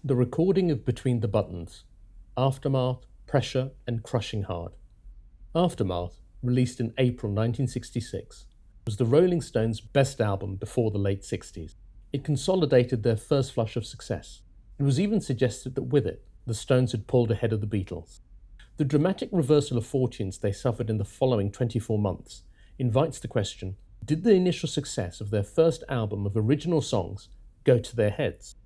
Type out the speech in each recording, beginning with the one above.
The recording of Between the Buttons, Aftermath, Pressure and Crushing Hard. Aftermath, released in April 1966, was the Rolling Stones' best album before the late 60s. It consolidated their first flush of success. It was even suggested that with it, the Stones had pulled ahead of the Beatles. The dramatic reversal of fortunes they suffered in the following 24 months invites the question, did the initial success of their first album of original songs go to their heads?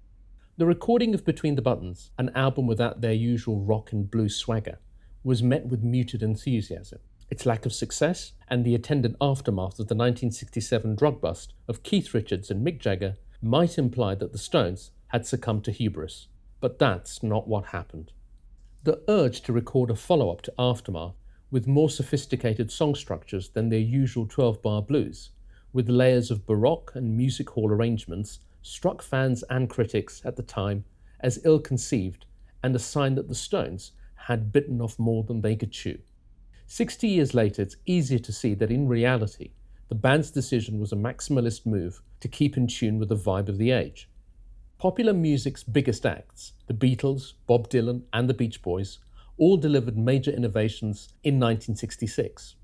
The recording of Between the Buttons, an album without their usual rock and blues swagger, was met with muted enthusiasm. Its lack of success and the attendant aftermath of the 1967 drug bust of Keith Richards and Mick Jagger might imply that the Stones had succumbed to hubris, but that's not what happened. The urge to record a follow-up to Aftermath with more sophisticated song structures than their usual 12-bar blues, with layers of baroque and music hall arrangements, struck fans and critics at the time as ill-conceived and a sign that the Stones had bitten off more than they could chew. 60 years later, it's easier to see that in reality, the band's decision was a maximalist move to keep in tune with the vibe of the age. Popular music's biggest acts, the Beatles, Bob Dylan, and the Beach Boys, all delivered major innovations in 1966.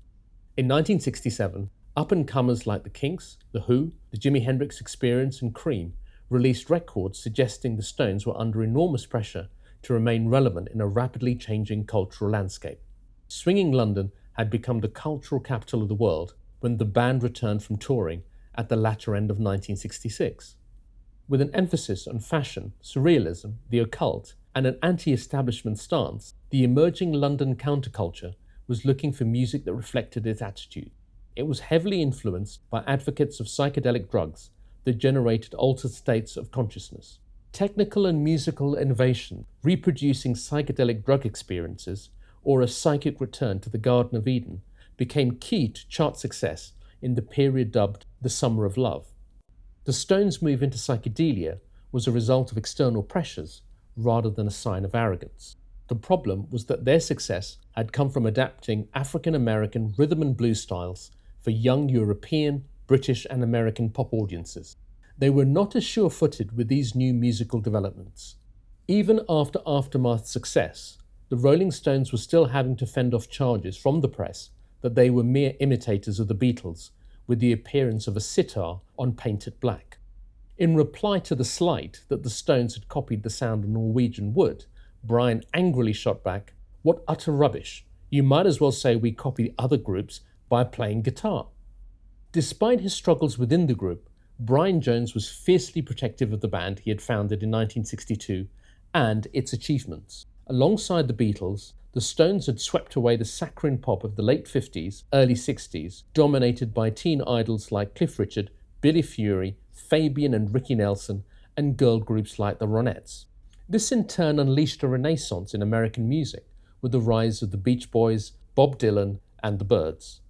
In 1967, up-and-comers like the Kinks, The Who, the Jimi Hendrix Experience, and Cream released records suggesting the Stones were under enormous pressure to remain relevant in a rapidly changing cultural landscape. Swinging London had become the cultural capital of the world when the band returned from touring at the latter end of 1966. With an emphasis on fashion, surrealism, the occult, and an anti-establishment stance, the emerging London counterculture was looking for music that reflected its attitude. It was heavily influenced by advocates of psychedelic drugs that generated altered states of consciousness. Technical and musical innovation, reproducing psychedelic drug experiences, or a psychic return to the Garden of Eden, became key to chart success in the period dubbed the Summer of Love. The Stones' move into psychedelia was a result of external pressures rather than a sign of arrogance. The problem was that their success had come from adapting African-American rhythm and blues styles for young European, British and American pop audiences. They were not as sure-footed with these new musical developments. Even after Aftermath's success, the Rolling Stones were still having to fend off charges from the press that they were mere imitators of the Beatles, with the appearance of a sitar on Painted Black. In reply to the slight that the Stones had copied the sound of Norwegian wood, Brian angrily shot back, "What utter rubbish! You might as well say we copy other groups by playing guitar." Despite his struggles within the group, Brian Jones was fiercely protective of the band he had founded in 1962 and its achievements. Alongside the Beatles, the Stones had swept away the saccharine pop of the late 50s, early 60s, dominated by teen idols like Cliff Richard, Billy Fury, Fabian and Ricky Nelson, and girl groups like the Ronettes. This in turn unleashed a renaissance in American music, with the rise of the Beach Boys, Bob Dylan, and the Byrds.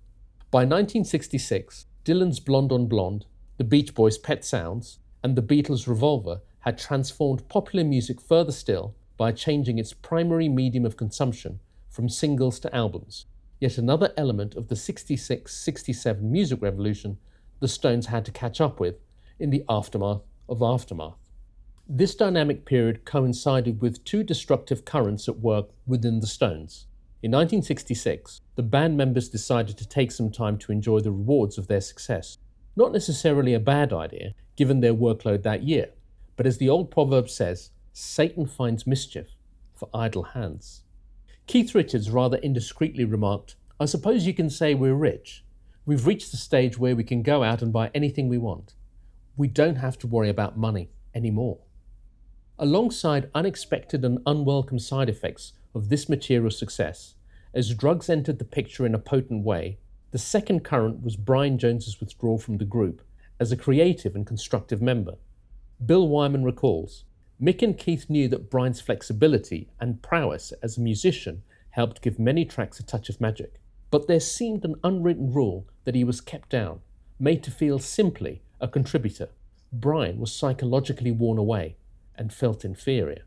By 1966, Dylan's Blonde on Blonde, the Beach Boys' Pet Sounds, and the Beatles' Revolver had transformed popular music further still by changing its primary medium of consumption from singles to albums. Yet another element of the 66-67 music revolution the Stones had to catch up with in the aftermath of Aftermath. This dynamic period coincided with two destructive currents at work within the Stones. In 1966, the band members decided to take some time to enjoy the rewards of their success. Not necessarily a bad idea, given their workload that year, but as the old proverb says, Satan finds mischief for idle hands. Keith Richards rather indiscreetly remarked, "I suppose you can say we're rich. We've reached the stage where we can go out and buy anything we want. We don't have to worry about money anymore." Alongside unexpected and unwelcome side effects of this material success, as drugs entered the picture in a potent way, the second current was Brian Jones's withdrawal from the group as a creative and constructive member. Bill Wyman recalls, "Mick and Keith knew that Brian's flexibility and prowess as a musician helped give many tracks a touch of magic, but there seemed an unwritten rule that he was kept down, made to feel simply a contributor. Brian was psychologically worn away and felt inferior."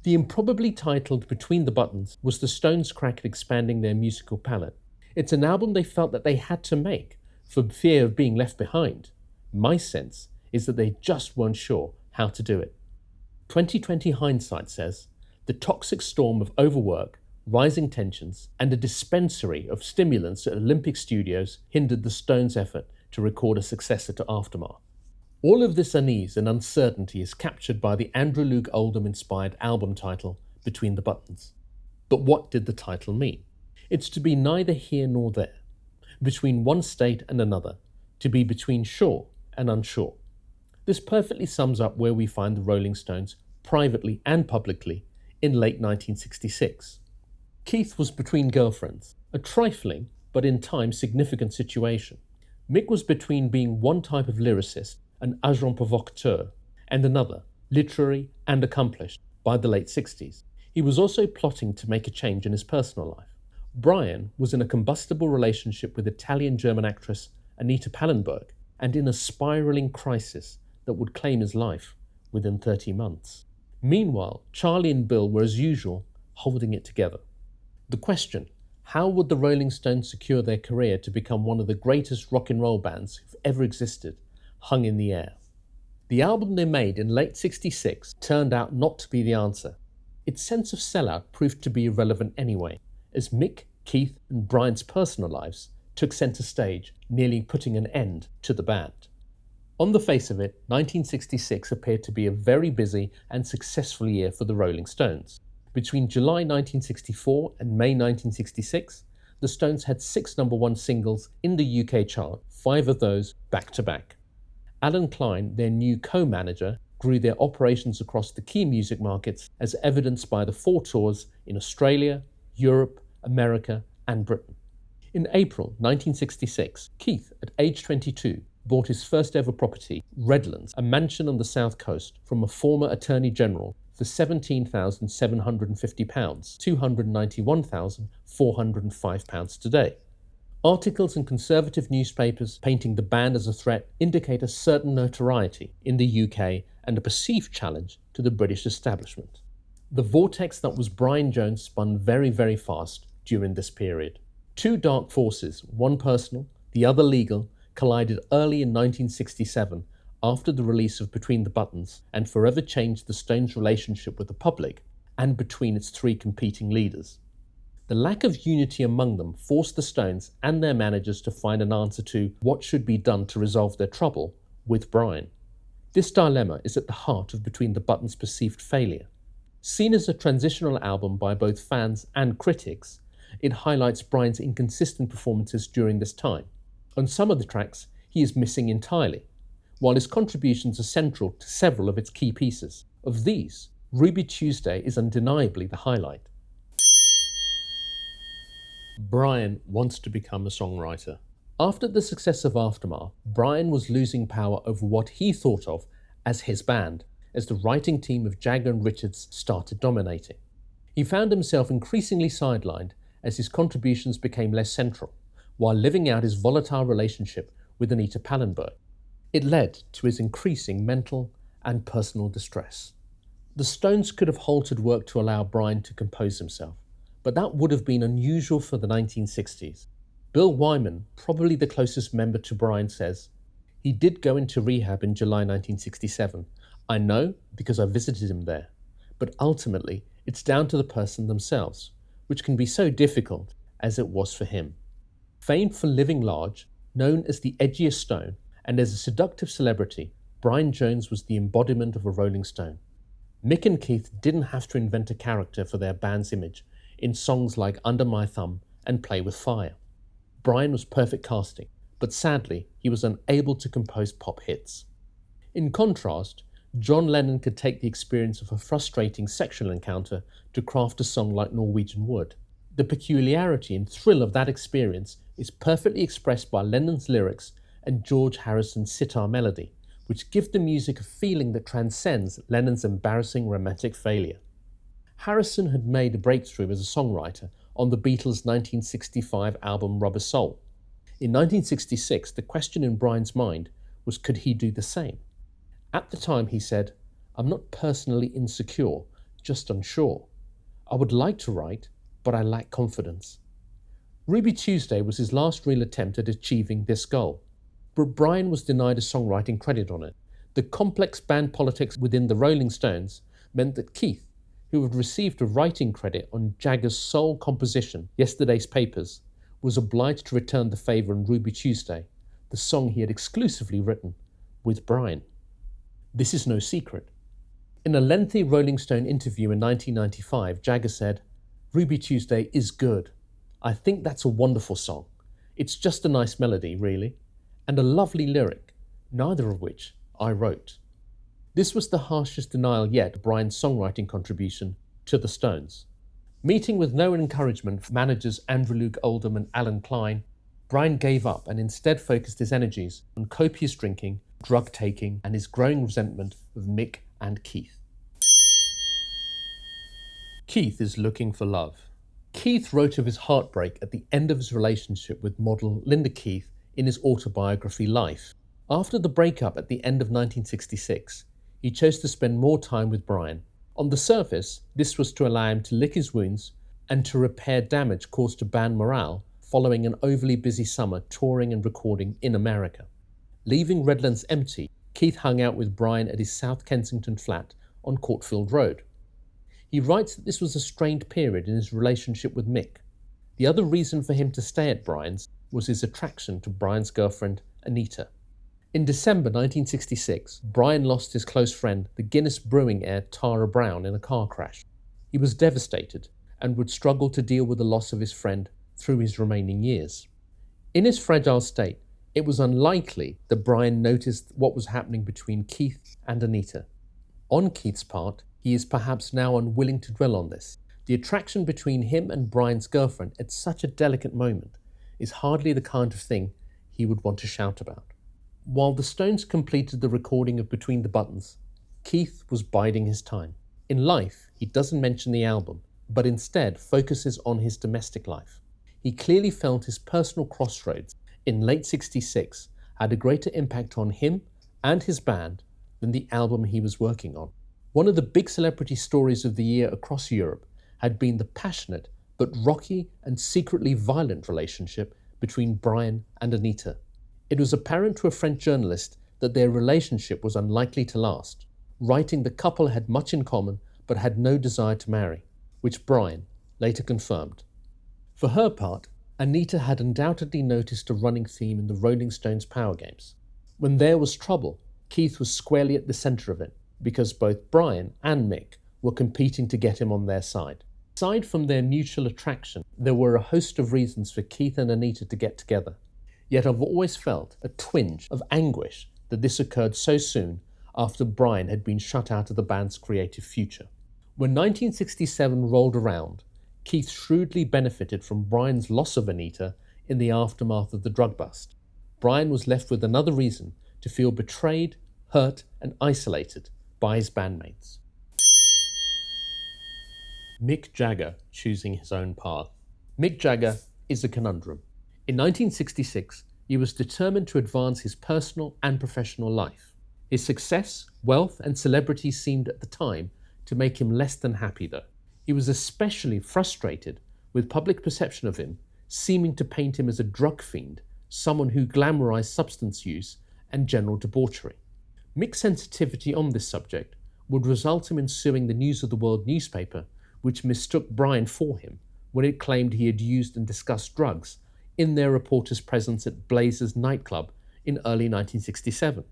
The improbably titled Between the Buttons was the Stones' crack at expanding their musical palette. It's an album they felt that they had to make for fear of being left behind. My sense is that they just weren't sure how to do it. 2020 hindsight says the toxic storm of overwork, rising tensions, and a dispensary of stimulants at Olympic Studios hindered the Stones' effort to record a successor to Aftermath. All of this unease and uncertainty is captured by the Andrew Luke Oldham-inspired album title, Between the Buttons. But what did the title mean? It's to be neither here nor there, between one state and another, to be between sure and unsure. This perfectly sums up where we find the Rolling Stones, privately and publicly, in late 1966. Keith was between girlfriends, a trifling but in time significant situation. Mick was between being one type of lyricist, an agent provocateur, and another, literary and accomplished, by the late 60s. He was also plotting to make a change in his personal life. Brian was in a combustible relationship with Italian-German actress Anita Pallenberg, and in a spiralling crisis that would claim his life within 30 months. Meanwhile, Charlie and Bill were as usual, holding it together. The question, how would the Rolling Stones secure their career to become one of the greatest rock and roll bands who've ever existed, hung in the air. The album they made in late 66 turned out not to be the answer. Its sense of sellout proved to be irrelevant anyway, as Mick, Keith and Brian's personal lives took centre stage, nearly putting an end to the band. On the face of it, 1966 appeared to be a very busy and successful year for the Rolling Stones. Between July 1964 and May 1966, the Stones had 6 number-1 singles in the UK chart, 5 of those back-to-back. Alan Klein, their new co-manager, grew their operations across the key music markets as evidenced by the 4 tours in Australia, Europe, America and Britain. In April 1966, Keith, at age 22, bought his first ever property, Redlands, a mansion on the south coast, from a former Attorney General for £17,750, £291,405 today. Articles in conservative newspapers painting the band as a threat indicate a certain notoriety in the UK and a perceived challenge to the British establishment. The vortex that was Brian Jones spun very, very fast during this period. 2 dark forces, one personal, the other legal, collided early in 1967 after the release of Between the Buttons and forever changed the Stones' relationship with the public and between its 3 competing leaders. The lack of unity among them forced the Stones and their managers to find an answer to what should be done to resolve their trouble with Brian. This dilemma is at the heart of Between the Buttons' perceived failure. Seen as a transitional album by both fans and critics, it highlights Brian's inconsistent performances during this time. On some of the tracks, he is missing entirely, while his contributions are central to several of its key pieces. Of these, Ruby Tuesday is undeniably the highlight. Brian wants to become a songwriter. After the success of Aftermath, Brian was losing power over what he thought of as his band, as the writing team of Jagger and Richards started dominating. He found himself increasingly sidelined as his contributions became less central, while living out his volatile relationship with Anita Pallenberg. It led to his increasing mental and personal distress. The Stones could have halted work to allow Brian to compose himself, but that would have been unusual for the 1960s. Bill Wyman, probably the closest member to Brian, says, "He did go into rehab in July 1967. I know because I visited him there. But ultimately, it's down to the person themselves, which can be so difficult as it was for him." Famed for living large, known as the edgiest Stone, and as a seductive celebrity, Brian Jones was the embodiment of a Rolling Stone. Mick and Keith didn't have to invent a character for their band's image in songs like Under My Thumb and Play With Fire. Brian was perfect casting, but sadly, he was unable to compose pop hits. In contrast, John Lennon could take the experience of a frustrating sexual encounter to craft a song like Norwegian Wood. The peculiarity and thrill of that experience is perfectly expressed by Lennon's lyrics and George Harrison's sitar melody, which give the music a feeling that transcends Lennon's embarrassing romantic failure. Harrison had made a breakthrough as a songwriter on the Beatles' 1965 album Rubber Soul. In 1966, the question in Brian's mind was, could he do the same? At the time, he said, "I'm not personally insecure, just unsure. I would like to write, but I lack confidence." Ruby Tuesday was his last real attempt at achieving this goal, but Brian was denied a songwriting credit on it. The complex band politics within the Rolling Stones meant that Keith, who had received a writing credit on Jagger's sole composition, Yesterday's Papers, was obliged to return the favour on Ruby Tuesday, the song he had exclusively written with Brian. This is no secret. In a lengthy Rolling Stone interview in 1995, Jagger said, "Ruby Tuesday is good. I think that's a wonderful song. It's just a nice melody, really, and a lovely lyric, neither of which I wrote." This was the harshest denial yet of Brian's songwriting contribution to the Stones. Meeting with no encouragement from managers Andrew Luke Oldham and Alan Klein, Brian gave up and instead focused his energies on copious drinking, drug-taking, and his growing resentment of Mick and Keith. Keith is looking for love. Keith wrote of his heartbreak at the end of his relationship with model Linda Keith in his autobiography Life. After the breakup at the end of 1966, he chose to spend more time with Brian. On the surface, this was to allow him to lick his wounds and to repair damage caused to band morale following an overly busy summer touring and recording in America. Leaving Redlands empty, Keith hung out with Brian at his South Kensington flat on Courtfield Road. He writes that this was a strained period in his relationship with Mick. The other reason for him to stay at Brian's was his attraction to Brian's girlfriend, Anita. In December 1966, Brian lost his close friend, the Guinness Brewing heir Tara Brown, in a car crash. He was devastated and would struggle to deal with the loss of his friend through his remaining years. In his fragile state, it was unlikely that Brian noticed what was happening between Keith and Anita. On Keith's part, he is perhaps now unwilling to dwell on this. The attraction between him and Brian's girlfriend at such a delicate moment is hardly the kind of thing he would want to shout about. While the Stones completed the recording of Between the Buttons, Keith was biding his time. In Life, he doesn't mention the album, but instead focuses on his domestic life. He clearly felt his personal crossroads in late '66 had a greater impact on him and his band than the album he was working on. One of the big celebrity stories of the year across Europe had been the passionate but rocky and secretly violent relationship between Brian and Anita. It was apparent to a French journalist that their relationship was unlikely to last, writing the couple had much in common but had no desire to marry, which Brian later confirmed. For her part, Anita had undoubtedly noticed a running theme in the Rolling Stones' Power Games. When there was trouble, Keith was squarely at the centre of it, because both Brian and Mick were competing to get him on their side. Aside from their mutual attraction, there were a host of reasons for Keith and Anita to get together. Yet I've always felt a twinge of anguish that this occurred so soon after Brian had been shut out of the band's creative future. When 1967 rolled around, Keith shrewdly benefited from Brian's loss of Anita in the aftermath of the drug bust. Brian was left with another reason to feel betrayed, hurt, and isolated by his bandmates. Mick Jagger choosing his own path. Mick Jagger is a conundrum. In 1966, he was determined to advance his personal and professional life. His success, wealth, and celebrity seemed at the time to make him less than happy, though. He was especially frustrated with public perception of him, seeming to paint him as a drug fiend, someone who glamorized substance use and general debauchery. Mick's sensitivity on this subject would result in him suing the News of the World newspaper, which mistook Brian for him when it claimed he had used and discussed drugs in their reporter's presence at Blazers nightclub in early 1967.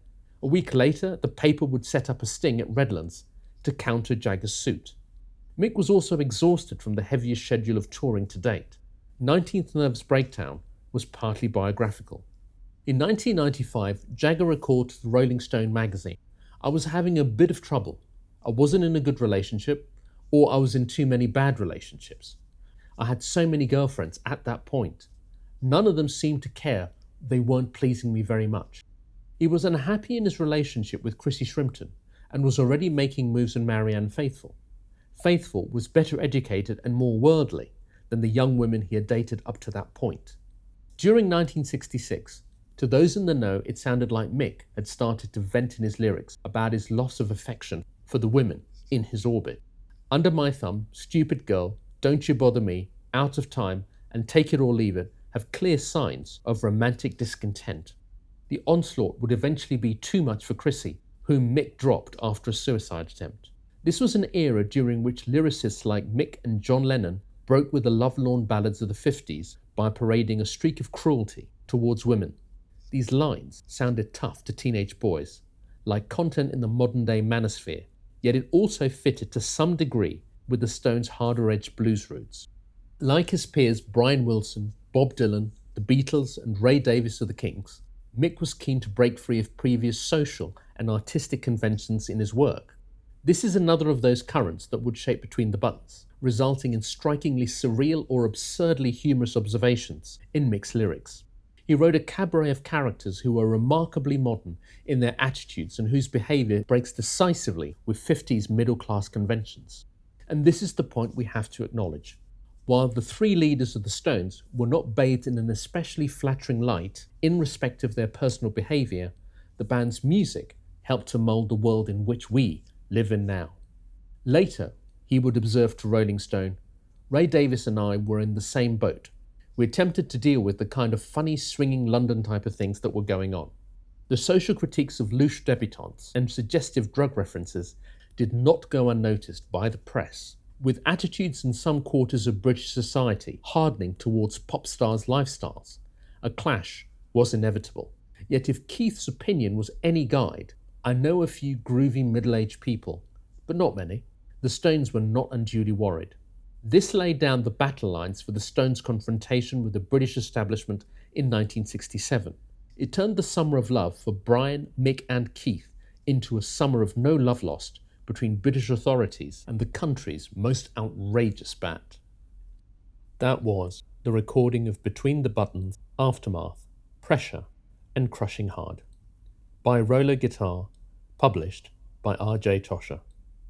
A week later, the paper would set up a sting at Redlands to counter Jagger's suit. Mick was also exhausted from the heaviest schedule of touring to date. 19th Nerve's Breakdown was partly biographical. In 1995, Jagger recalled to the Rolling Stone magazine, "I was having a bit of trouble. I wasn't in a good relationship, or I was in too many bad relationships. I had so many girlfriends at that point. None of them seemed to care. They weren't pleasing me very much." He was unhappy in his relationship with Chrissy Shrimpton and was already making moves on Marianne Faithfull. Faithfull was better educated and more worldly than the young women he had dated up to that point. During 1966, to those in the know, it sounded like Mick had started to vent in his lyrics about his loss of affection for the women in his orbit. Under My Thumb, Stupid Girl, Don't You Bother Me, Out of Time, and Take It or Leave It have clear signs of romantic discontent. The onslaught would eventually be too much for Chrissy, whom Mick dropped after a suicide attempt. This was an era during which lyricists like Mick and John Lennon broke with the lovelorn ballads of the 50s by parading a streak of cruelty towards women. These lines sounded tough to teenage boys, like content in the modern-day manosphere, yet it also fitted to some degree with the Stones' harder-edged blues roots. Like his peers Brian Wilson, Bob Dylan, the Beatles and Ray Davies of the Kinks, Mick was keen to break free of previous social and artistic conventions in his work. This is another of those currents that would shape Between the Buttons, resulting in strikingly surreal or absurdly humorous observations in Mick's lyrics. He wrote a cabaret of characters who are remarkably modern in their attitudes and whose behaviour breaks decisively with 50s middle-class conventions. And this is the point we have to acknowledge. While the three leaders of the Stones were not bathed in an especially flattering light in respect of their personal behaviour, the band's music helped to mould the world in which we live in now. Later, he would observe to Rolling Stone, "Ray Davies and I were in the same boat. We attempted to deal with the kind of funny, swinging London type of things that were going on. The social critiques of louche debutantes and suggestive drug references did not go unnoticed by the press, with attitudes in some quarters of British society hardening towards pop stars' lifestyles. A clash was inevitable. Yet if Keith's opinion was any guide, I know a few groovy middle-aged people, but not many. The Stones were not unduly worried." This laid down the battle lines for the Stones' confrontation with the British establishment in 1967. It turned the summer of love for Brian, Mick and Keith into a summer of no love lost between British authorities and the country's most outrageous bat. That was the recording of Between the Buttons, Aftermath, Pressure and Crushing Hard by RolloGuitar, published by R.J. Tosha.